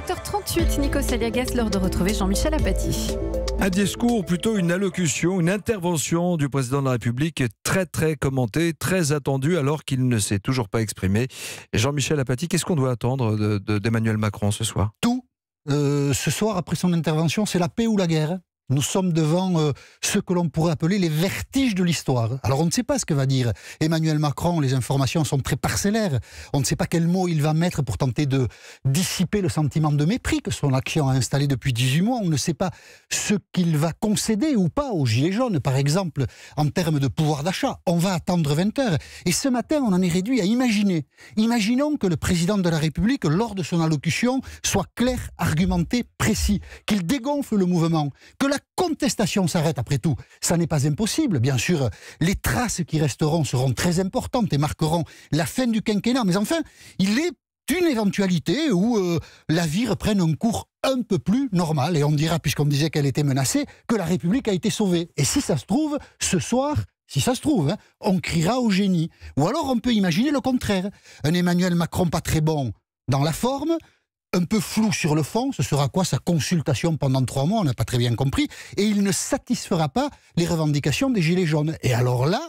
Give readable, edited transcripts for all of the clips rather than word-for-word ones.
7h38, Nico Saliagas, l'heure de retrouver Jean-Michel Apathy. Un discours, plutôt une allocution, une intervention du président de la République très commentée, très attendue alors qu'il ne s'est toujours pas exprimé. Et Jean-Michel Apathy, qu'est-ce qu'on doit attendre d'Emmanuel Macron ce soir? Tout. Ce soir, après son intervention, c'est la paix ou la guerre. Nous sommes devant ce que l'on pourrait appeler les vertiges de l'histoire. Alors on ne sait pas ce que va dire Emmanuel Macron, les informations sont très parcellaires. On ne sait pas quel mot il va mettre pour tenter de dissiper le sentiment de mépris que son action a installé depuis 18 mois. On ne sait pas ce qu'il va concéder ou pas aux Gilets jaunes, par exemple, en termes de pouvoir d'achat. On va attendre 20 heures. Et ce matin, on en est réduit à imaginer. Imaginons que le président de la République, lors de son allocution, soit clair, argumenté, précis, qu'il dégonfle le mouvement, que la contestation s'arrête. Après tout, ça n'est pas impossible. Bien sûr, les traces qui resteront seront très importantes et marqueront la fin du quinquennat. Mais enfin, il est une éventualité où la vie reprenne un cours un peu plus normal. Et on dira, puisqu'on disait qu'elle était menacée, que la République a été sauvée. Et si ça se trouve, ce soir... Si ça se trouve, on criera au génie. Ou alors on peut imaginer le contraire. Un Emmanuel Macron pas très bon dans la forme, un peu flou sur le fond, ce sera quoi sa consultation pendant 3 mois, on n'a pas très bien compris, et il ne satisfera pas les revendications des Gilets jaunes. Et alors là,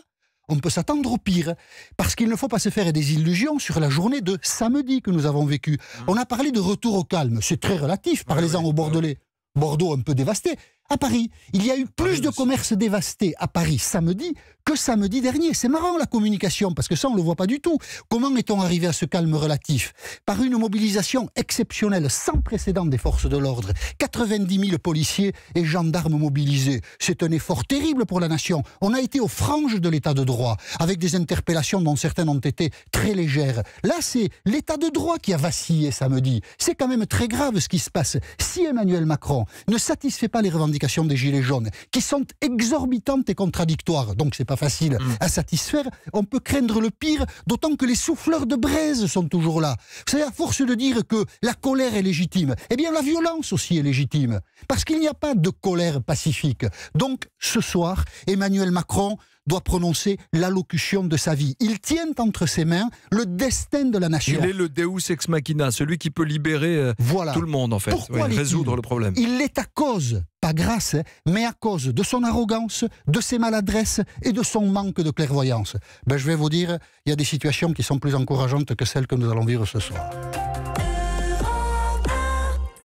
on peut s'attendre au pire, parce qu'il ne faut pas se faire des illusions sur la journée de samedi que nous avons vécue. On a parlé de retour au calme, c'est très relatif, parlez-en aux Bordelais. Bordeaux un peu dévasté. À Paris, il y a eu plus de commerces dévastés à Paris samedi que samedi dernier. C'est marrant la communication, parce que ça on ne le voit pas du tout. Comment est-on arrivé à ce calme relatif? Par une mobilisation exceptionnelle, sans précédent des forces de l'ordre. 90 000 policiers et gendarmes mobilisés. C'est un effort terrible pour la nation. On a été aux franges de l'état de droit, avec des interpellations dont certaines ont été très légères. Là, c'est l'état de droit qui a vacillé samedi. C'est quand même très grave ce qui se passe. Si Emmanuel Macron ne satisfait pas les revendications des Gilets jaunes, qui sont exorbitantes et contradictoires, donc c'est pas facile à satisfaire, on peut craindre le pire, d'autant que les souffleurs de braise sont toujours là. Vous savez, à force de dire que la colère est légitime, eh bien la violence aussi est légitime, parce qu'il n'y a pas de colère pacifique. Donc ce soir, Emmanuel Macron doit prononcer l'allocution de sa vie. Il tient entre ses mains le destin de la nation. Il est le Deus ex machina, celui qui peut libérer tout le monde en fait, résoudre le problème. Il l'est à cause, pas grâce, mais à cause de son arrogance, de ses maladresses et de son manque de clairvoyance. Je vais vous dire, il y a des situations qui sont plus encourageantes que celles que nous allons vivre ce soir.